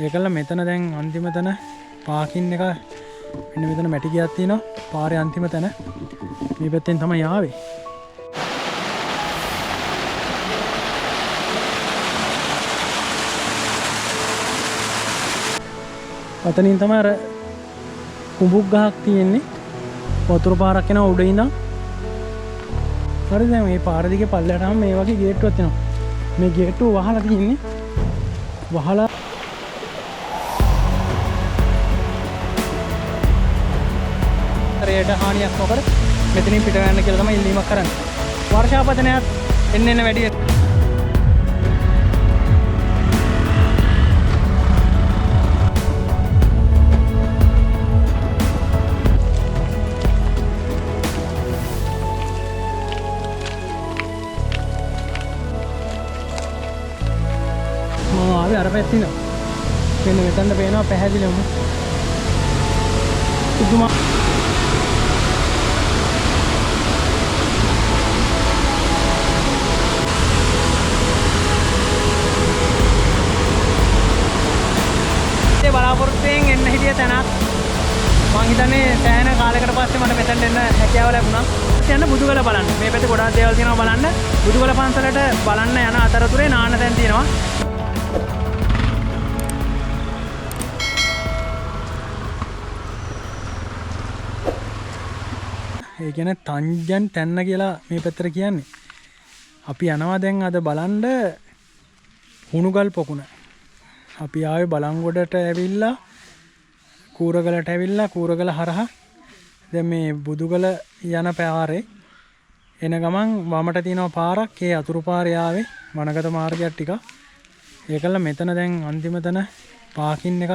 ඒකල මෙතන දැන් අන්තිම තැන පාකින් එක මෙන්න මෙතන මැටි ගියක් තියෙනවා. පාරේ අන්තිම තැන මේ පැත්තෙන් තමයි ආවේ. අතනින් තමයි අර කුඹුක් ගහක් තියෙන්නේ. වතුර පාරක් යනවා උඩ ඉඳන්. හරි දැන් මේ පාර දිගේ පල්ලෙහාටම මේ වගේ ගේට්ටුවක් තියෙනවා. මේ ගේට්ටුව වහලා තියෙන්නේ. වහලා රේඩ හානියක් නොකර මෙතනින් පිට යන්න කියලා තමයි ඉල්ලීමක් කරන්නේ. වර්ෂාපතනයත් එන්න වැඩි. අර පැත්තින මෙන්න මෙතනට පේනවා පැහැදිලිවම පුදුමා ඒ බලාපොරොත්තුෙන් එන්න හිටිය තැනක් මං හිතන්නේ සෑහෙන කාලයකට පස්සේ මට මෙතනට එන්න හැකියාව ලැබුණා. යන්න බුදුගල බලන්න. මේ පැත්තේ ගොඩාක් දේවල් තියෙනවා බලන්න. බුදුගල පන්සලට බලන්න යන අතරතුරේ නාන්න තැන් තියෙනවා. ඒ කියන්නේ තංජන් තැන්න කියලා මේ පැත්තට කියන්නේ. අපි යනවා දැන් අද බලන්න හුණුගල් පොකුණ. අපි ආවේ බලංගොඩට ඇවිල්ලා කූරගලට ඇවිල්ලා කූරගල හරහා දැන් මේ බුදුගල යන පාරේ එන ගමන් වමට තියෙනවා පාරක්. ඒ අතුරු පාරේ ආවේ වනගත මාර්ගයක් ටික. ඒකල මෙතන දැන් අන්තිම තැන පාකින් එක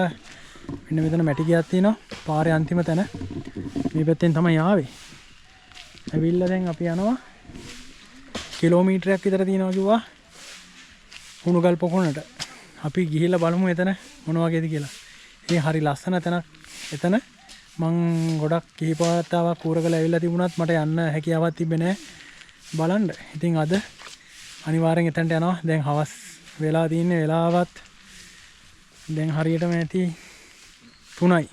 මෙන්න මෙතන මැටි ගියක් තියෙනවා. පාරේ අන්තිම තැන මේ පැත්තෙන් තමයි ආවේ. ඇවිල්ලා දැන් අපි යනවා කිලෝමීටරයක් විතර තියෙනවා කිව්වා හුණුගල් පොකුණට. අපි ගිහිල්ලා බලමු එතන මොන වගේද කියලා. ඉතින් හරි ලස්සන තැනක් එතන. මං ගොඩක් කිහිපවතාවක් කූරගල ඇවිල්ලා තිබුණත් මට යන්න හැකියාවක් තිබෙන්නේ නැහැ බලන්න. ඉතින් අද අනිවාර්යෙන් එතනට යනවා. දැන් හවස් වෙලා තින්නේ වෙලාවත් දැන් හරියටම ඇති 3යි.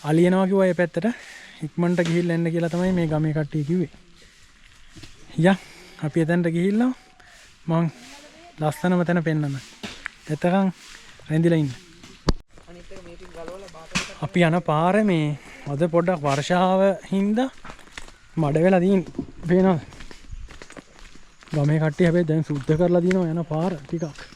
අලියනවා කිව්වා මේ පැත්තට. ඉක්මනට ගිහිල්ලා එන්න කියලා තමයි මේ ගමේ කට්ටිය කිව්වේ. යා අපි එතනට ගිහිල්ලා මං ලස්සනම තැන පෙන්නන්න. එතකන් රැඳිලා ඉන්න. අපි යන පාරේ මේ අද පොඩ්ඩක් වර්ෂාව හින්දා මඩ වෙලා තියෙන පේනවා. ගමේ කට්ටිය හැබැයි දැන් සුද්ධ කරලා දිනවා යන පාර ටිකක්.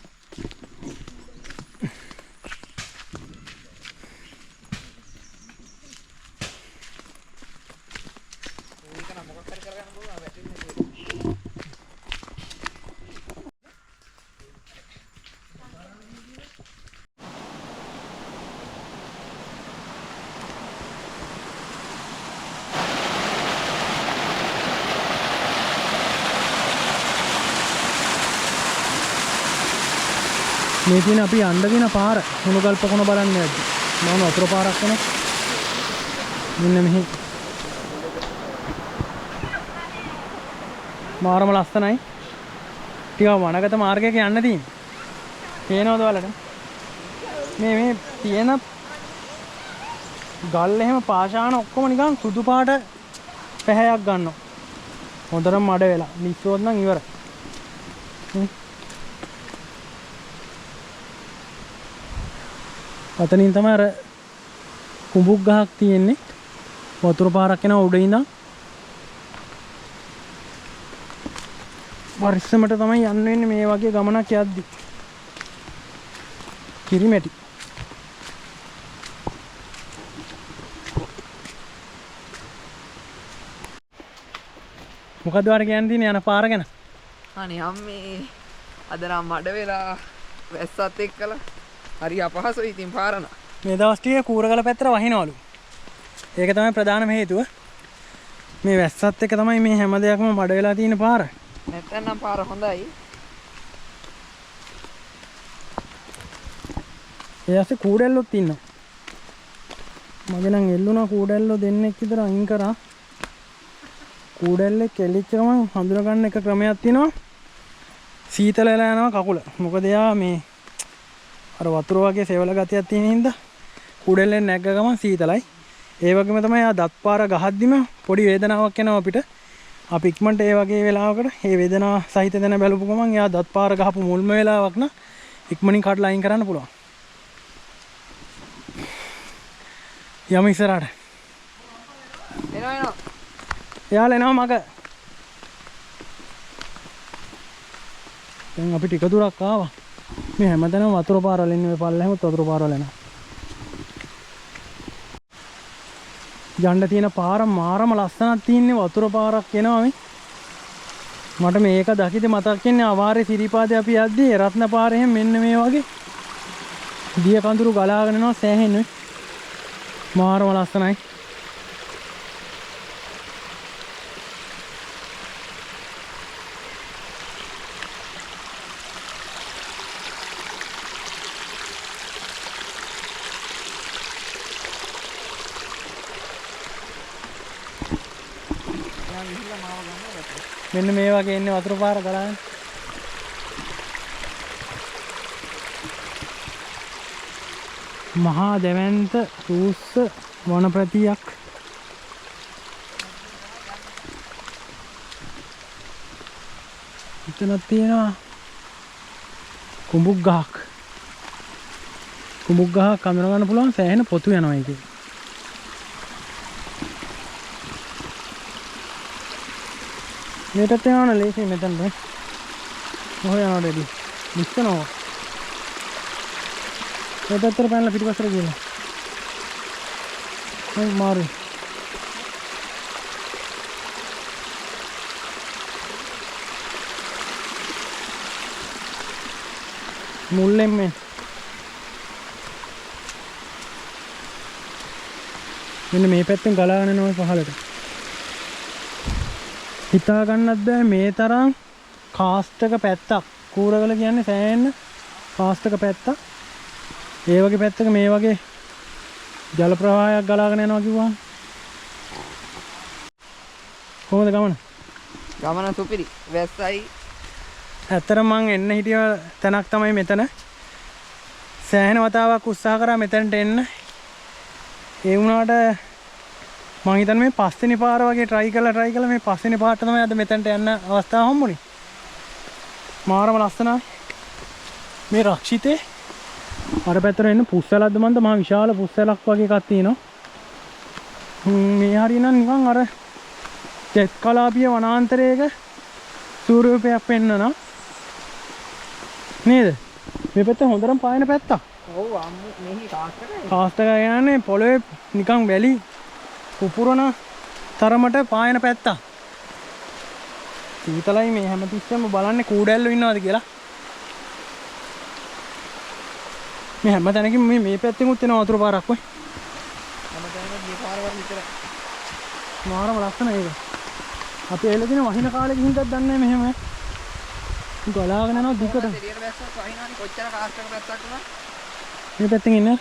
මේ තියෙන අපි යන්න දින පාර හුණුගල් පොකුණ බලන්න යද්දි මොන වතුර පාරක් වෙන මෙන්න මෙහි මාරම ලස්සනයි. ටික වනගත මාර්ගයක යන්න තියෙන්නේ. පේනවද ඔයාලට? මේ තියෙන ගල් එහෙම පාෂාණ ඔක්කොම නිකන් සුදු පාට පැහැයක් ගන්නවා. හොඳටම මඩ වෙලා. නිස්සෝත් නම් ඉවරයි. අතනින් තමයි අර කුඹුක් ගහක් තියෙන්නේ. වතුර පාරක් යනවා උඩ ඉඳන්. වර්ෂමට තමයි යන්න වෙන්නේ මේ වගේ ගමනක් යද්දි. කිරිමැටි. මොකද වාර කියන්න තියෙන්නේ යන පාර ගැන? අනේ අම්මේ අද නම් මඩ වෙලා වැස්සත් එක්කලා හරි අපහසුයි ඉතින් පාරන. මේ දවස් ටිකේ කූරගල පැත්තට වහිනවලු. ඒක තමයි ප්‍රධානම හේතුව. මේ වැස්සත් එක්ක තමයි මේ හැම දෙයක්ම මඩ වෙලා තියෙන පාර. නැත්නම් පාර හොඳයි. ඒ ඇස්සේ කූඩැල්ලොත් ඉන්නවා. මගේ නම් එල්ලුණා කූඩැල්ලෝ දෙන්නෙක් විතර අයින් කරා. කූඩැල්ලේ කෙලිච්ච ගමන් හඳුනා ගන්න එක ක්‍රමයක් තියෙනවා. සීතල වෙලා යනවා කකුල. මොකද එයා මේ අර වතුර වගේ සෙවල ගතියක් තියෙන හින්දා කුඩෙල්ලෙන් නැග්ග ගමන් සීතලයි. ඒ වගේම තමයි ආ දත් පාර ගහද්දිම පොඩි වේදනාවක් එනවා අපිට. අපි ඉක්මනට ඒ වගේ වෙලාවකට මේ වේදනාව සහිත දෙන බැලුපු ගමන් එයා දත් පාර ගහපු මුල්ම වෙලාවක් න ඉක්මනින් කඩලා අයින් කරන්න පුළුවන්. යමු ඉස්සරහට. එනවා. එයාලා එනවා මග. දැන් අපි ටික දුරක් ආවා. මේ හැමතැනම වතුර පාරවල ඉන්නේ මේ පල්ලෙහෙම වතුර පාරවල එනවා. යන්න තියෙන පාර මාරම ලස්සනක් තියෙන්නේ වතුර පාරක් එනවා මේ. මට මේක දකිද්දි මතක් වෙන්නේ අවාරේ සිරිපාදේ අපි යද්දී රත්න පාරේ මෙන්න මේ වගේ දිය කඳුරු ගලාගෙන යනවා සෑහෙන්නේ. මාරම ලස්සනයි. මෙන්න මේ වගේ ඉන්නේ වතුර පාර ගලාගෙන. මහා දැවැන්ත රූස්ස වනප්‍රතියක්. එතනක් තියෙනවා කුඹුක් ගහක්. කුඹුක් ගහක් අඳුර ගන්න පුළුවන් සෑහෙන පොතු යනවා ඒකේ. මේකට යනවා ලේසි මෙතන නේ. මොහොය යනවා දෙවි. මිස්සනවා. මේ පැත්තට පැනලා පිටිපස්සට ගිහලා. මම මාරු. මුල්ලෙන් මේ. මෙන්න මේ පැත්තෙන් ගලාගෙන යනවා පහළට. හිතා ගන්නත් බෑ මේ තරම් කාස්ටක පැත්තක්. කූරගල කියන්නේ සෑහෙන කාස්ටක පැත්තක්. ඒ වගේ පැත්තක මේ වගේ ජල ප්‍රවාහයක් ගලාගෙන යනවා කිව්වා. කොහොමද ගමන? ගමන සුපිරි. වැස්සයි. ඇත්තටම මං එන්න හිටිය තැනක් තමයි මෙතන. සෑහෙන වතාවක් උත්සාහ කරා මෙතනට එන්න. ඒ වුණාට මං හිතන්නේ මේ පස්වෙනි පාර වගේ try කරලා මේ පස්වෙනි පාරට තමයි අද මෙතනට යන්න අවස්ථාව හම්බුනේ. මාරම ලස්සනයි. මේ රක්ෂිතේ අර පැත්තට එන්න පුස්සලක්ද මන්ද මහා විශාල පුස්සලක් වගේ එකක් තියෙනවා. මේ හරියනම් නිකන් අර තෙත් කලාපීය වනාන්තරයක සූර්යෝදයක් පෙන්නනවා. නේද? මේ පැත්ත හොඳටම පායන පැත්තක්. ඔව් අම්මු මෙහි කාස්ටකයි. කාස්ටක කියන්නේ පොළවේ නිකන් වැලි පුපුරන තරමට පායන පැත්තක්. සීතලයි මේ හැමතිස්සෙම බලන්නේ කූඩැල්ලෝ ඉන්නවද කියලා. මේ හැම තැනකින් මේ පැත්තෙමුත් එන වතුර පාරක් වෙයි. හැම තැනකම මේ පාරවල් විතරයි. මාරම ලස්සන ඒක. අපි එළදින වහින කාලේ ගිහින්දත් දන්නේ මෙහෙම. ගලාගෙන යනවා දුකට. එළියට බැස්සක් වහිනානේ කොච්චර කාස්ටක පැත්තක් වුණා. මේ පැත්තෙන් ඉන්න.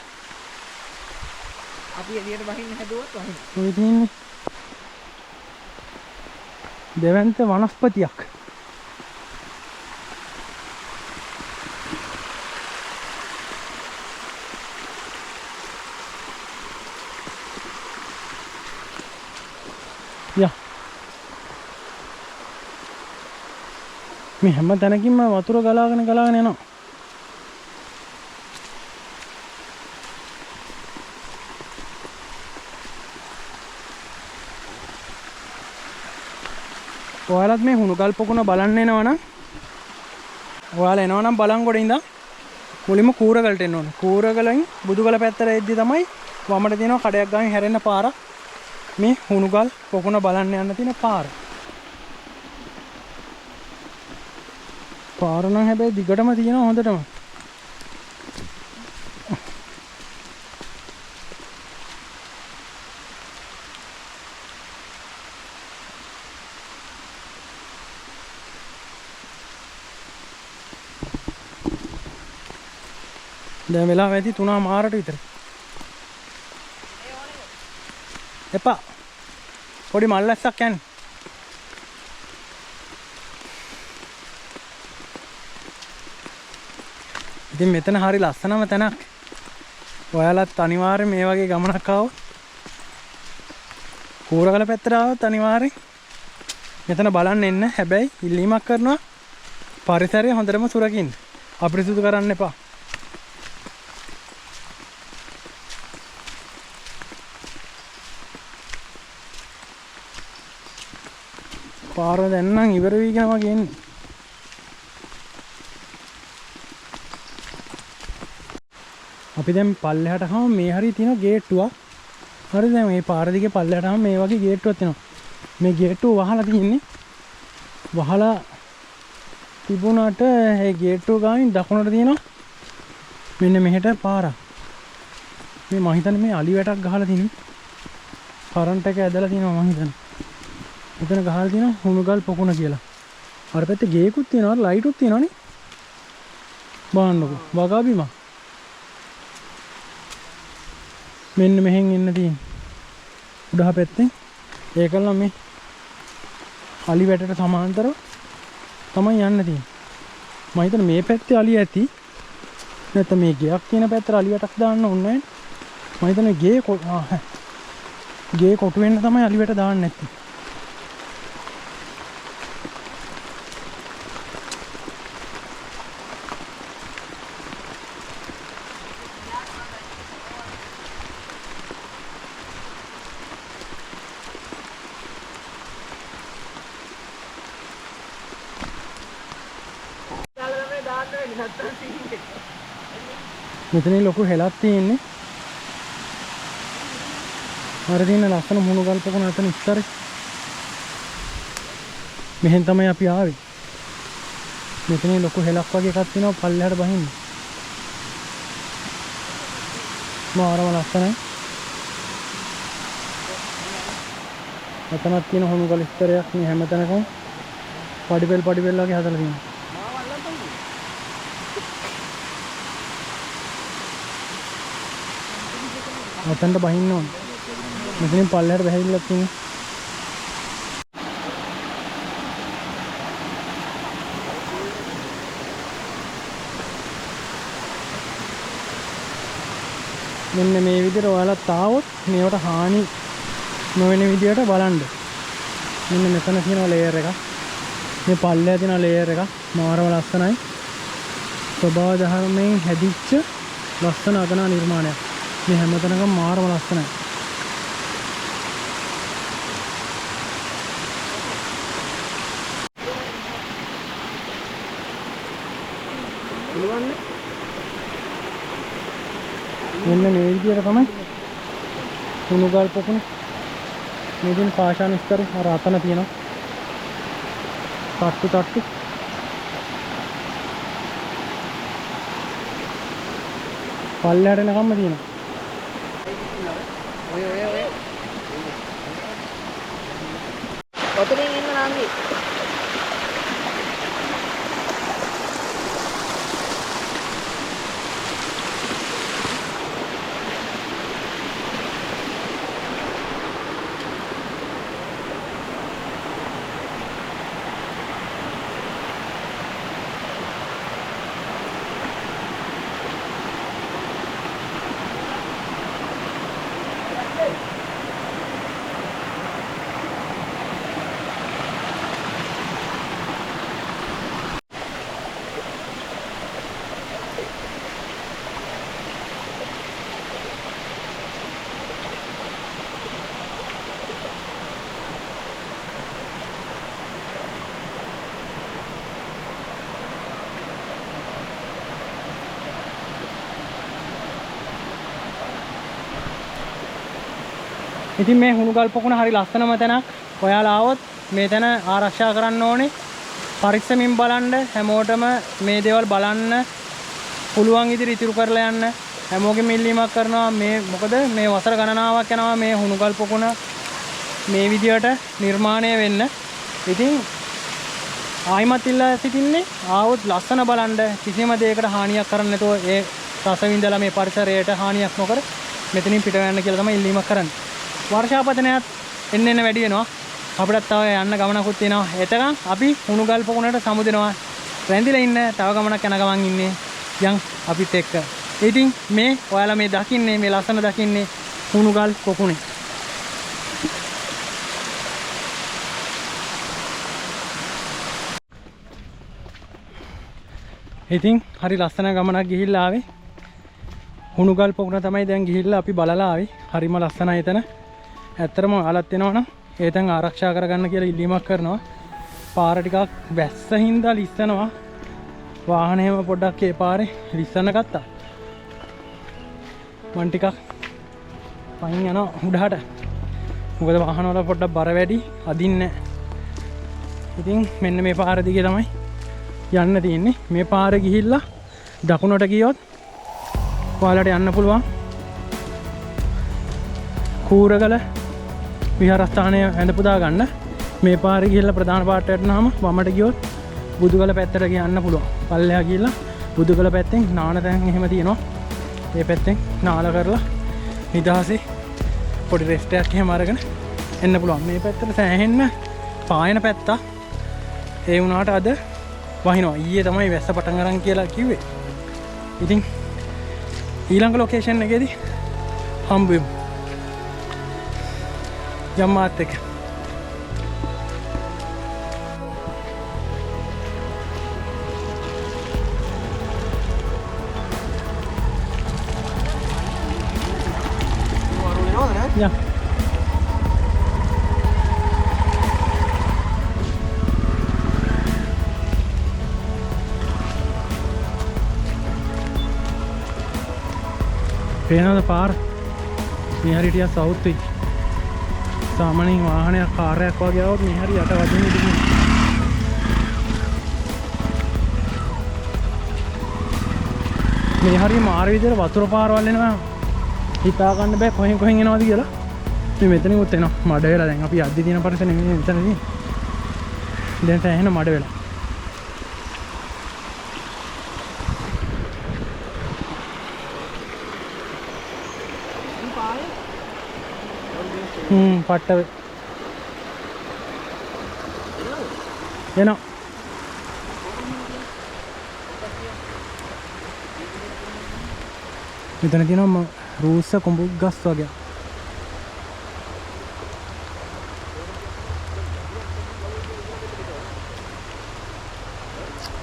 අපි එළියට වහින්න හැදුවොත් වහින්න. ඔය තියෙන්නේ දෙවන්ත වනස්පතියක්. යා මේ හැම තැනකින්ම වතුර ගලාගෙන යනවා. ඔයාලත් මේ හුණුගල් පොකුණ බලන්න එනවනම් ඔයාලා එනවනම් බලංගොඩ ඉඳන් මුලින්ම කූරගලට එන්න ඕන. කූරගලෙන් බුදුගල පැත්තට එද්දි තමයි වමට තියෙනවා කඩයක් ගාමින් හැරෙන්න පාර. මේ හුණුගල් පොකුණ බලන්න යන්න තියෙන පාර. පාර නම් හැබැයි දිගටම තියෙනවා හොඳටම. දැන් වෙලාව ඇති 3:00 විතර. එපා. පොඩි මල්ලස්සක් යන්නේ. ඉතින් මෙතන හරි ලස්සනම තැනක්. ඔයාලත් අනිවාර්යෙන් මේ වගේ ගමනක් ආවොත් කූරගල පැත්තට ආවොත් අනිවාර්යෙන් මෙතන බලන්න එන්න. හැබැයි ඉල්ලීමක් කරනවා පරිසරය හොඳටම සුරකින්න. අපිරිසුදු කරන්න එපා. පාර දැන් නම් ඉවර වීගෙන වගේ එන්නේ. අපි දැන් පල්ලෙහාට ගම මේ හරිය තියෙන ගේට්ටුවක්. හරි දැන් මේ පාර දිගේ පල්ලෙහාට ගම මේ වගේ ගේට්ටුවක් තියෙනවා. මේ ගේට්ටුව වහලා තියෙන්නේ. වහලා තිබුණාට ඒ ගේට්ටුව ගාමින් දකුණට තියෙනවා මෙන්න මෙහෙට පාරක්. මේ මම හිතන්නේ මේ අලි වැටක් ගහලා තියෙන්නේ. කරන්ට් එක ඇදලා තියෙනවා මම හිතන්නේ. මෙතන ගහලා තියෙනවා හුණුගල් පොකුණ කියලා. අර පැත්තේ ගේකුත් තියෙනවා ලයිටුත් තියෙනවනේ. බලන්නකෝ වගා බිම. මෙන්න මෙහෙන් එන්න තියෙන්නේ. උඩහ පැත්තෙන් ඒකල මේ අලි වැටට සමාන්තරව තමයි යන්න තියෙන්නේ. මම හිතන්නේ මේ පැත්තේ අලි ඇති. නැත්නම් මේ ගයක් තියෙන පැත්තට අලි වැටක් දාන්න ඕනේ නැහැ. මම හිතන්නේ ගේ කොටු වෙන්න තමයි අලි වැට දාන්න නැත්තේ. මෙතන ලොකු හෙලක් තියෙන්නේ. අර තියෙන ලස්සන මුණුගල් පොකුණ අතන ඉස්සරේ. මෙහෙන් තමයි අපි ආවේ. මෙතන ලොකු හෙලක් වගේ එකක් තියෙනවා පල්ලෙහාට බහින්න. මාරම ලස්සනයි. අතනක් තියෙන මුණුගල් ඉස්තරයක් මේ හැමතැනකම පඩිපෙල් වගේ හදලා තියෙනවා. අතන්ට බහින්න ඕන. මෙතනින් පල්ලෙහාට බහැවිලා තියෙනවා. මෙන්න මේ විදිහට ඔයාලත් ආවොත් මේවට හානි නොවන විදිහට බලන්න. මෙන්න මෙතන තියෙන ලේයර් එක. මේ පල්ලෙහා තියෙන ලේයර් එක මාරම ලස්සනයි. ස්වභාව ධර්මයෙන් හැදිච්ච ලස්සන අගනා නිර්මාණයක්. මේ හැමතැනකම මාරම ලස්සනයි. මෙන්න මේ විදිහට තමයි හුණුගල් පොකුණ මේදින් පාෂාණ ස්තරේ අර අතන තියෙනවා තට්ටු පල්ලෙහාට එනකම්ම තියෙනවා. ඔය ඔතනින් එන්න නංගි. ඉතින් මේ හුණුගල් පොකුණ හරි ලස්සනම තැනක්. ඔයාලා ආවොත් මේ තැන ආරක්ෂා කරන්න ඕනේ. පරිස්සමින් බලන්න. හැමෝටම මේ දේවල් බලන්න පුළුවන් ඉදිරි ඉතුරු කරලා යන්න. හැමෝගෙම ඉල්ලීමක් කරනවා මේ මොකද මේ වසර ගණනාවක් යනවා මේ හුණුගල් පොකුණ මේ විදියට නිර්මාණය වෙන්න. ඉතින් ආයිමත් ඉල්ලා සිටින්නේ ආවොත් ලස්සන බලන්න කිසිම දෙයකට හානියක් කරන්න නැතුව ඒ රස විඳලා මේ පරිසරයට හානියක් නොකර මෙතනින් පිට වෙන්න කියලා තමයි ඉල්ලීමක් කරන්නේ. වර්ෂාපතනයත් එන්න වැඩි වෙනවා. අපිටත් තව යන්න ගමනකුත් තියෙනවා. එතකන් අපි හුණුගල් පොකුණට සමුදෙනවා. රැඳිලා ඉන්න තව ගමනක් යන ගමන් ඉන්නේ. යන් අපිත් එක්ක. ඉතින් මේ ඔයාලා මේ දකින්නේ මේ ලස්සන දකින්නේ හුණුගල් පොකුණේ. ඉතින් හරි ලස්සන ගමනක් ගිහිල්ලා ආවේ. හුණුගල් පොකුණ තමයි දැන් ගිහිල්ලා අපි බලලා ආවේ. හරිම ලස්සනයි එතන. ඇත්තටම ඔයාලත් එනවනම් ඒ තැන් ආරක්ෂා කරගන්න කියලා ඉල්ලීමක් කරනවා. පාර ටිකක් වැස්ස හින්දා ලිස්සනවා. වාහනේම පොඩ්ඩක් ඒ පාරේ ලිස්සන්න ගත්තා. මං ටිකක් පයින් යනවා උඩහට. මොකද වාහන වල පොඩ්ඩක් බර වැඩි අදින්නේ නැහැ. ඉතින් මෙන්න මේ පාර දිගේ තමයි යන්න තියෙන්නේ. මේ පාර ගිහිල්ලා දකුණට ගියොත් ඔයාලට යන්න පුළුවන් කූරගල විහාරස්ථානය ඇඳ පුදා ගන්න. මේ පාරේ ගිහිල්ලා ප්‍රධාන පාරට යනවාම වමට ගියොත් බුදුගල පැත්තට යන්න පුළුවන්. පල්ලෙහා ගිහිල්ලා බුදුගල පැත්තෙන් නාන තැන් එහෙම තියෙනවා. මේ පැත්තෙන් නාල කරලා නිදහසේ පොඩි රෙස්ට් එකක් එහෙම අරගෙන එන්න පුළුවන්. මේ පැත්තට සෑහෙන්න පායන පැත්ත. ඒ වුණාට අද වහිනවා. ඊයේ තමයි වැස්ස පටන් අරන් කියලා කිව්වේ. ඉතින් ඊළඟ ලොකේෂන් එකේදී හම්බ වෙමු. යම්මාත් එක්ක. Ja. පේනවද පාර? මේ හරිය ටිකක් සවුත් වෙයි. සාමාන්‍යයෙන් වාහනයක් කාර්යයක් වගේ આવොත් මේ හරිය යට වදින්න ඉතින්. මේ හරිය මාර විදියට වතුර පාරවල් එනවා. හිතා ගන්න බෑ කොහෙන් එනවද කියලා. මේ මෙතනින් උත් එනවා. මඩ වෙලා දැන් අපි යද්දි තියෙන පරිසරෙ නෙමෙයි මෙතනදී. දැන් තැහෙන මඩ වෙලා. පට්ට එනවා. මෙතන තියෙනවා රූස්ස කොඹුක් ගස් වගේ.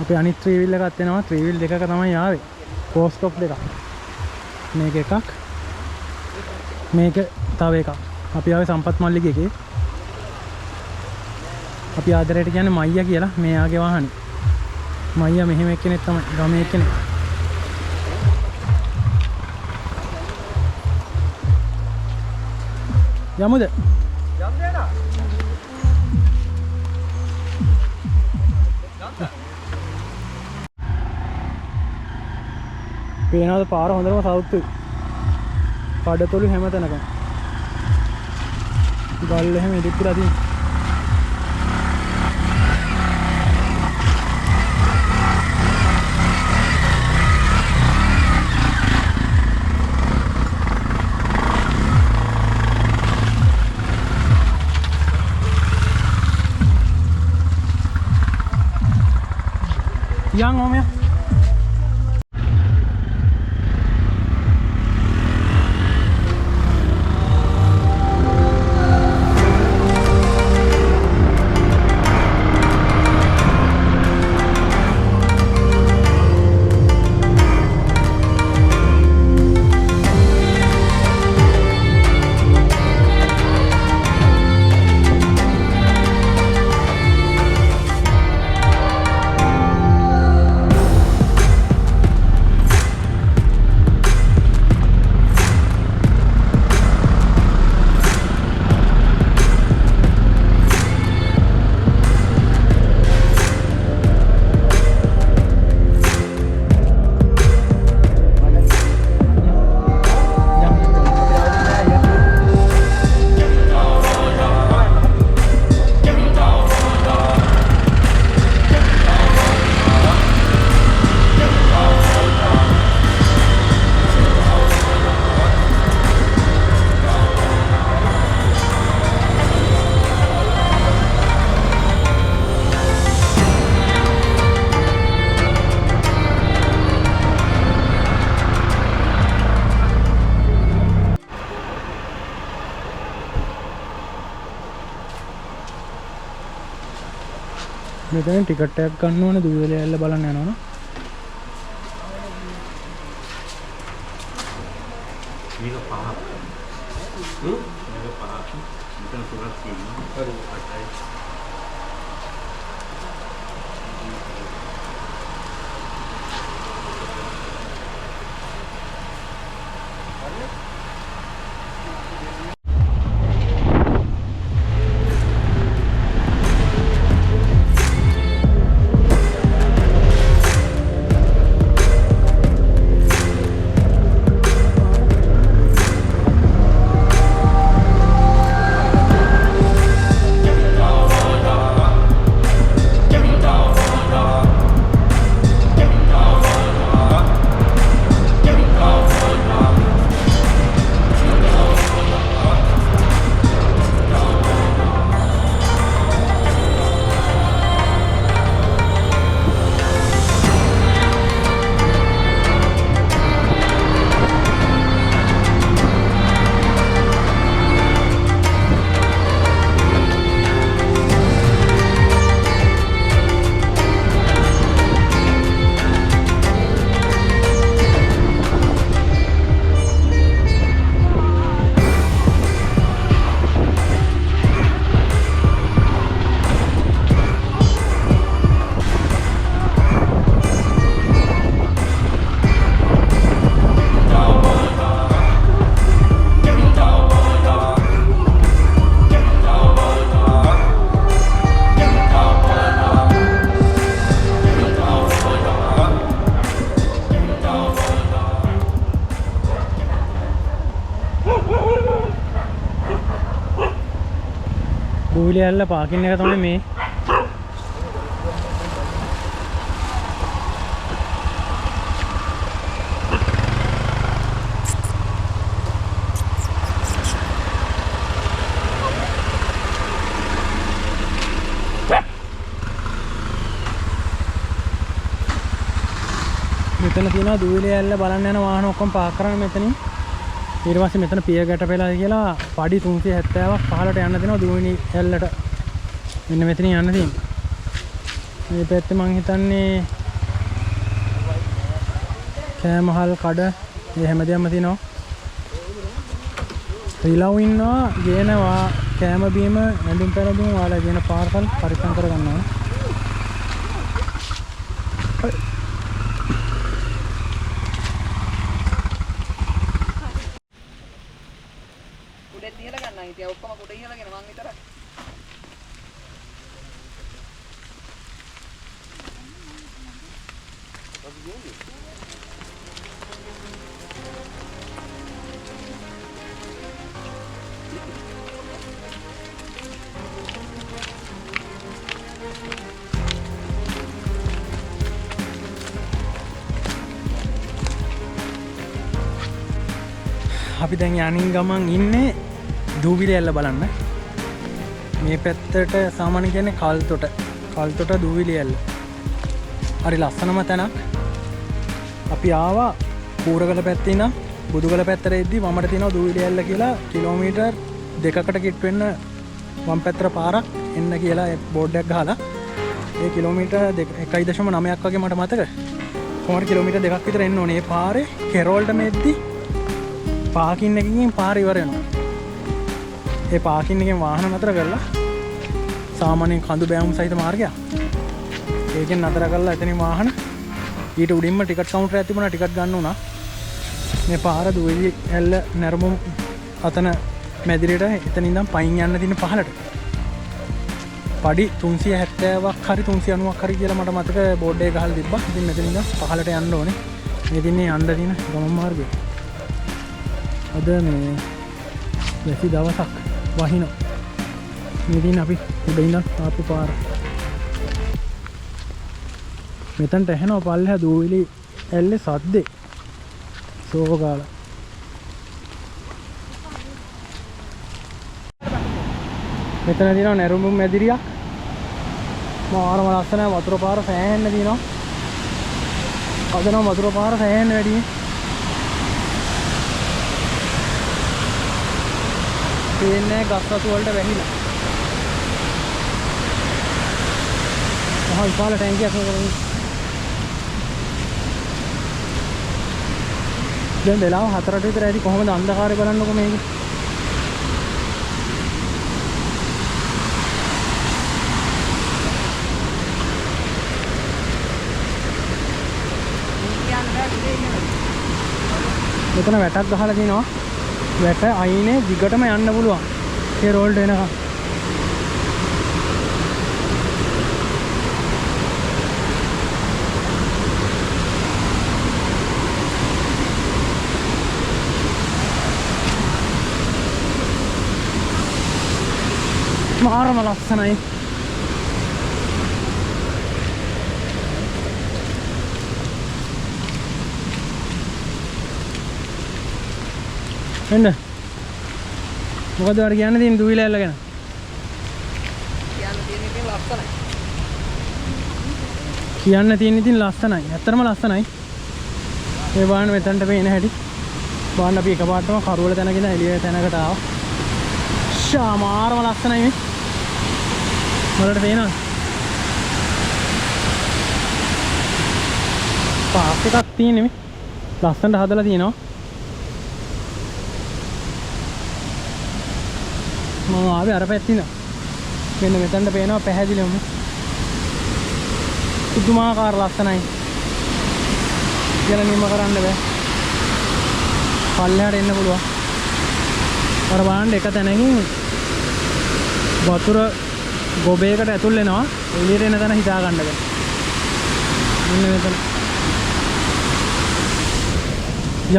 අපි අනිත් ත්‍රිවිල් එකත් එනවා. ත්‍රිවිල් දෙකක තමයි ආවේ. කෝස් ස්ටොප් දෙකක්. මේක එකක්. මේක තව එකක්. අපි ආවේ සම්පත් මල්ලිගේ එකේ. අපි ආදරයට කියන්නේ මයියා කියලා. මෙයාගේ වාහනේ. මයියා මෙහෙම එක්කෙනෙක් තමයි. ගමේ එක්කෙනෙක්. යමුද? යම් දෙනා. පේනවද පාර හොඳටම සවුත්. කඩතොළු හැමතැනකම. ගල් එහෙම ඉදිරියට තියෙනවා. Yang om ya. මෙතන ටිකට් එකක් ගන්න ඕනේ දූවිලි ඇල්ල බලන්න යනවනේ. මේක පහක්. මේක පහක්. මෙතන තුනක් තියෙනවා. හරි. 8යි. දූවිලි ඇල්ල පාකින් එක තමයි මේ. මෙතන තියෙනවා දූවිලි ඇල්ල බලන්න යන වාහන ඔක්කොම පාක් කරන්න මෙතනින්. ඊට පස්සේ මෙතන පිය ගැට පෙළා කියලා පඩි 370ක් පහළට යන්න දෙනවා දූවිලි ඇල්ලට. මෙන්න මෙතනින් යන්න තියෙනවා. මේ පැත්තේ මං හිතන්නේ කෑමහල් කඩ මේ හැමදේම තියෙනවා. රිලව් ඉන්නවා ගේනවා කෑම බීම ඇඳුම් පැළඳුම් ඔයාලා ගේන පාර්සල් පරිස්සම් කරගන්න ඕනේ. උඩේ තියලා ගන්න ඉතින් ඔක්කොම කුඩේ ඉහළගෙන මං විතරයි. අපි දැන් යනින් ගමන් ඉන්නේ දූවිලි ඇල්ල බලන්න. මේ පැත්තට සාමාන්‍ය කියන්නේ කල්තොට දූවිලි ඇල්ල. හරි ලස්සනම තැනක්. අපි ආවා කූරගල පැත්තේ ඉඳන් බුදුගල පැත්තට එද්දි වමට තියෙනවා දූවිලි ඇල්ල කියලා කිලෝමීටර් 2කට කිට් වෙන්න වම් පැත්තට පාරක් එන්න කියලා බෝඩ් එකක් ගහලා. ඒ කිලෝමීටර් 1.9ක් වගේ මට මතක. කොහොමද කිලෝමීටර් 2ක් විතර එන්න ඕනේ. ඒ පාරේ කෙරෝල්ට මෙද්දි පාකින් එකකින් පාර ඉවර වෙනවා. ඒ පාකින් එකෙන් වාහන නතර කරලා සාමාන්‍යයෙන් කඳු බෑවුම් සහිත මාර්ගයක්. ඒකෙන් නතර කරලා එතනින් වාහන ඊට උඩින්ම ටිකට් කවුන්ටර් එකක් තිබුණා ටිකට් ගන්න උනා. මේ පාර දූවිලි ඇල්ල නැරඹුම් අතන මැදිරියට එතන ඉඳන් පයින් යන්න තියෙන පහලට. පඩි 370ක් හරි 390ක් හරි කියලා මට මතක බෝඩ් එක ගහලා තිබ්බා. ඉතින් මෙතන ඉඳන් පහලට යන්න ඕනේ. මේ දින්නේ යන්න තියෙන ගමන් මාර්ගය. අද මේ වැසි දවසක් වහිනවා. මෙදින අපි උඩ ඉඳන් ආපු පාර. මෙතනට ඇහෙනවා පල්ලෙහා දූවිලි ඇල්ලේ සද්දේ. සෝගාල. මෙතන තියෙනවා නැරුඹුම් මැදිරියක්. මාරම ලස්සන වතුර පාර සෑහෙන්න තියෙනවා. අද නම් වතුර පාර සෑහෙන්න වැඩි. පේන්නේ ගස් වතු වලට වැහිලා. මහා විශාල ටැංකියක් කරන්නේ. දැන් වෙලාව 4ට විතර ඇති කොහොමද අන්ධකාරය බලන්නකො මේක. මෙතන වැටක් ගහලා තිනවා. වැට අයිනේ දිගටම යන්න පුළුවන්. ඒ රෝල්ට එනකම්. මාරම ලස්සනයි. එන්න. මොකද වර කියන්න තියෙන දුවිලැල්ල ගැන? කියන්න තියෙන ඉතින් ලස්සනයි. ඇත්තටම ලස්සනයි. මේ බාන්න මෙතනට පේන හැටි. බාන්න අපි එකපාරටම කරුවල තැනගෙන එළිය තැනකට ආවා. මාරම ලස්සනයි මේ. මොලට පේනවද? පාස් එකක් තියෙන්නේ මේ. ලස්සනට හදලා තියෙනවා. මම ආවේ අර පැත්තින. මෙන්න මෙතනට පේනවා පැහැදිලිවම. පුදුමාකාර ලස්සනයි. කියලා නිම කරන්න බෑ. පල්ලෙහාට එන්න පුළුවන්. අර බලන්න එක තැනකින් වතුර ගොබයකට ඇතුල් වෙනවා. එළියට එන තැන හිතා ගන්න බෑ. මෙන්න මෙතන.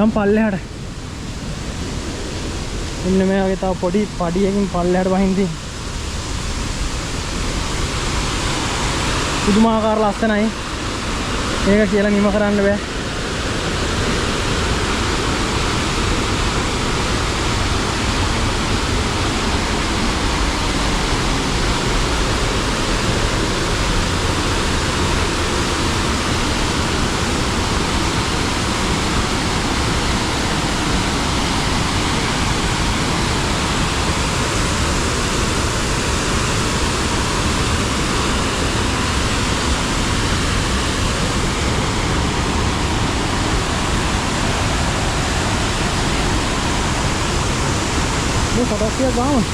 යම් පල්ලෙහාට. මෙන්න මේ වගේ තව පොඩි පඩියකින් පල්ලෙහාට වහින්න තියෙන. පුදුමාකාර ලස්සනයි. ඒක කියලා නිම කරන්න බෑ. Fotos dia bangun.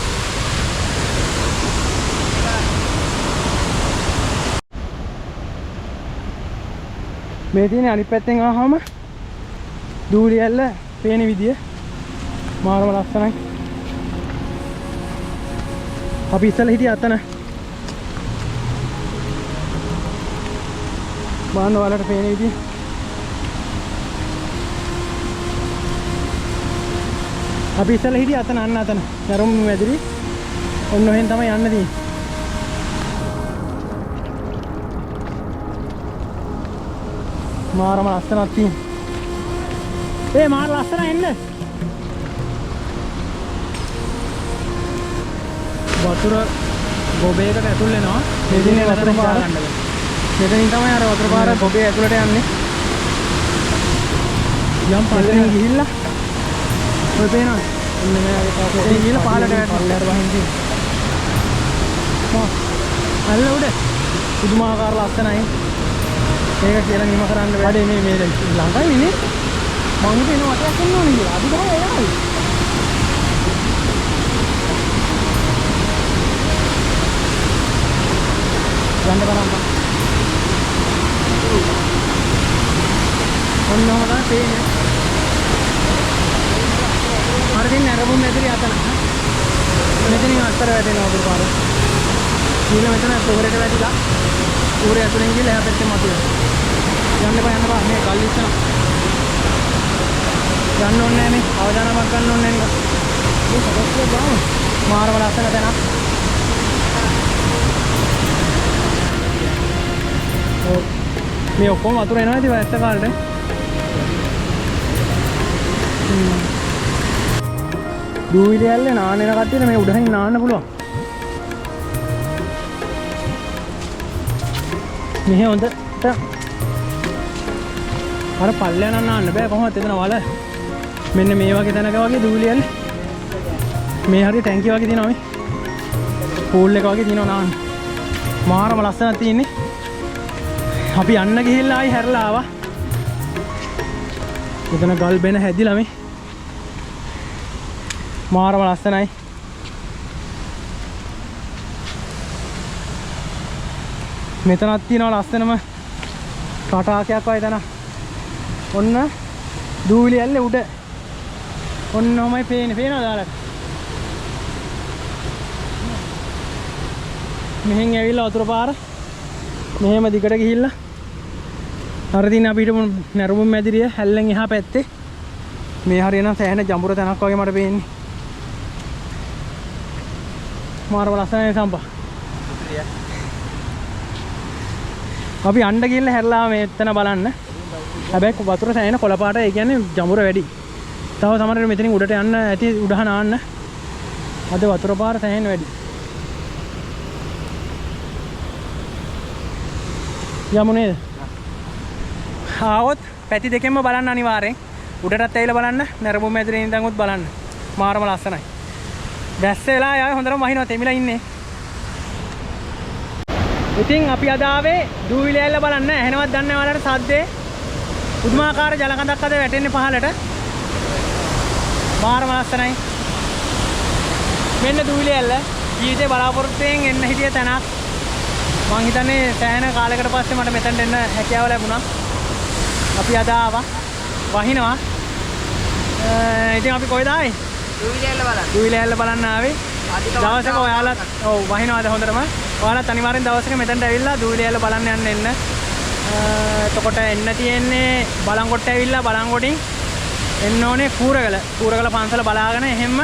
මේ තියෙන අනිත් පැත්තෙන් ආවම දූලි ඇල්ල පේන විදිය මාරම ලස්සනයි. අපි ඉස්සෙල්ලා හිටියේ අතන. බාන්න වලට පේන විදිය. අපි ඉස්සෙල්ලා හිටියේ අතන අන්න අතන. නරුම් වැදිරි. ඔන්න ඔහෙන් තමයි යන්න තියෙන්නේ. මාරම ලස්සනක් තියෙනවා. ඒ මාර ලස්සන එන්න. වතුර ගොබේකට ඇතුල් වෙනවා. මෙතනින් වතුර පාර ගන්න බෑ. මෙතනින් තමයි අර වතුර පාර ගොබේ ඇතුළට යන්නේ. යම් පල්ලෙන් ගිහිල්ලා ඔය පේනවා. ඉන්න මේ වගේ ගිහිල්ලා පාරට පල්ලෙහාට වහින්න තියෙනවා. අල්ල උඩ පුදුමාකාර ලස්සනයි. ඒක කියලා නිම කරන්න වැඩේ මේ ළඟයි නේ. මං හිතේ වටයක් එන්න ඕනේ කියලා. අපි තමයි එයාලු. ගන්න බලන්න. ඔන්න ඔහම තමයි පේන්නේ. අර දින නරඹුම් ඇතුලේ අතන. මෙතනින් අත්තර වැටෙනවා වතුර පාර. ඊළ මෙතන පොරේට වැටිලා ඌරේ ඇතුලෙන් ගිහලා එහා පැත්තේ මතුවෙනවා. යන්න බෑ මේ කල් ඉස්සන. යන්න ඕනේ නෑනේ. අවදානමක් ගන්න ඕනේ නෑ නිකන්. මේ සතස්සේ ගාව. මාරම ලස්සන තැනක්. මේ ඔක්කොම වතුර එනවා ඉතින් වැස්ස කාලේ. දූවිලි ඇල්ලේ නාන්න එන කට්ටියට මේ උඩහින් නාන්න පුළුවන්. මෙහෙ හොඳට අර පල්ලෙන් නාන්න බෑ කොහොමද එතන වල. මෙන්න මේ වගේ තැනක වගේ දූවිලි ඇල්ලේ. මේ හරිය ටැංකිය වගේ තියෙනවා මේ. පූල් එක වගේ තියෙනවා නාන්න. මාරම ලස්සනක් තියෙන්නේ. අපි යන්න ගිහිල්ලා ආයි හැරලා ආවා. මෙතන ගල් බෙන හැදිලා මේ. මාරම ලස්සනයි. මෙතනක් තියෙනවා ලස්සනම කටාකයක් වගේ තැන. ඔන්න දූවිලි ඇල්ලේ උඩ. ඔන්න ඔමයි පේන්නේ. පේනවද ඔයාලට? මෙහෙන් ඇවිල්ලා වතුර පාර මෙහෙම දිගට ගිහිල්ලා අර දින අපි හිටපු නැරුම් මැදිරිය හැල්ලෙන් එහා පැත්තේ මේ හරියනම් සෑහෙන ජඹුර තැනක් වගේ මට පේන්නේ. මාරම ලස්සනයි සම්පා. අපි යන්න ගිහිල්ලා හැරලා මෙතන බලන්න. හැබැයි වතුර සෑහෙන කොළ පාට ඒ කියන්නේ ජඹුර වැඩි. තව සමහරවිට මෙතනින් උඩට යන්න ඇති උඩහ නාන්න. අද වතුර පාර සෑහෙන වැඩි. යමු නේද? ආවොත් පැති දෙකෙන්ම බලන්න අනිවාර්යෙන්. උඩටත් ඇවිල්ලා බලන්න, නැරඹුම් මැදිරියේ ඉඳන් උත් බලන්න. මාරම ලස්සනයි. වැස්ස වෙලා ආයේ හොඳටම වහිනවා තෙමිලා ඉන්නේ. ඉතින් අපි අද ආවේ දූවිලි ඇල්ල බලන්න. ඇහෙනවත් දන්නේ නැහැ ඔයාලට සද්දේ. පුදුමාකාර ජල කඳක් අද වැටෙන්නේ පහළට. මාරම ලස්සනයි. මෙන්න දූවිලි ඇල්ල. ජීවිතේ බලාපොරොත්තුෙන් එන්න හිටිය තැනක්. මං හිතන්නේ සෑහෙන කාලයකට පස්සේ මට මෙතනට එන්න හැකියාව ලැබුණා. අපි අද ආවා. වහිනවා. ඉතින් අපි කොහෙද ආවේ? දූවිලි ඇල්ල බලන්න. දූවිලි ඇල්ල බලන්න ආවේ. දවසක ඔයාලත් ඔව් වහිනවාද හොඳටම. ඔයාලත් අනිවාර්යෙන් දවසක මෙතනට ඇවිල්ලා දූවිලි ඇල්ල බලන්න එන්න. එතකොට එන්න තියෙන්නේ බලංගොඩට ඇවිල්ලා බලංගොඩින් එන්න ඕනේ කූරගල. කූරගල පන්සල බලාගෙන එහෙම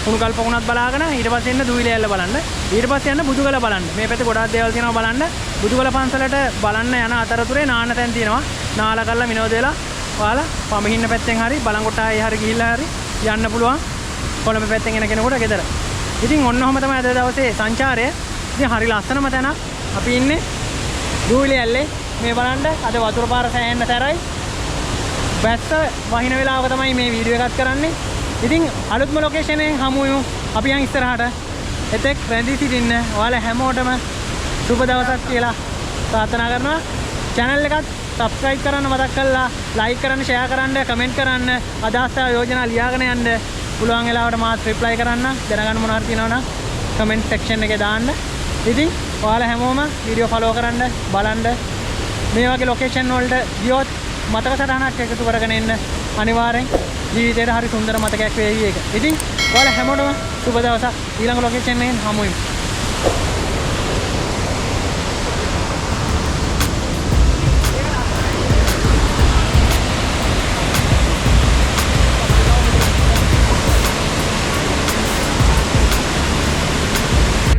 කුණුකල් පොකුණත් බලාගෙන ඊට පස්සේ එන්න දූවිලි ඇල්ල බලන්න. ඊට පස්සේ යන්න බුදුගල බලන්න. මේ පැත්තේ ගොඩාක් දේවල් තියෙනවා බලන්න. බුදුගල පන්සලට බලන්න යන අතරතුරේ නාන්න තැන් තියෙනවා. නාලා කරලා විනෝද වෙලා ඔයාලා පමහින්න පැත්තෙන් හරි බලංගොඩට ආයේ හරි ගිහිල්ලා හරි යන්න පුළුවන්. කොළඹ පැත්තෙන් එන කෙනෙකුට ගෙදර. ඉතින් ඔන්න ඔහම තමයි අද දවසේ සංචාරය. ඉතින් හරි ලස්සනම තැනක්. අපි ඉන්නේ දූවිලි ඇල්ලේ. මේ බලන්න අද වතුර පාර සෑහෙන්න තරයි. වැස්ස වහින වෙලාවක තමයි මේ වීඩියෝ එකත් කරන්නේ. ඉතින් අලුත්ම ලොකේෂන් එකෙන් හමු වෙමු. අපි යන් ඉස්සරහට. එතෙක් රැඳී සිටින්න. ඔයාලා හැමෝටම සුබ දවසක් කියලා ප්‍රාර්ථනා කරනවා. channel එකත් subscribe කරන්න මතක් කරලා like කරන්න, share කරන්න, comment කරන්න, අදහස් යෝජනා ලියාගෙන යන්න. පුළුවන් වෙලාවට මාත් reply කරන්න. දැනගන්න මොනවා හරි තියෙනවනම් comment section එකේ දාන්න. ඉතින් ඔයාලා හැමෝම වීඩියෝ follow කරන්න, බලන්න. මේ වගේ ලොකේෂන් වලට ගියොත් මතක සටහනක් එකතු කරගෙන එන්න. අනිවාර්යෙන් ජීවිතේට හරි සුන්දර මතකයක් වේවි ඒක. ඉතින් ඔයාලා හැමෝටම සුබ දවසක්. ඊළඟ ලොකේෂන් එකෙන් හමු වෙමු.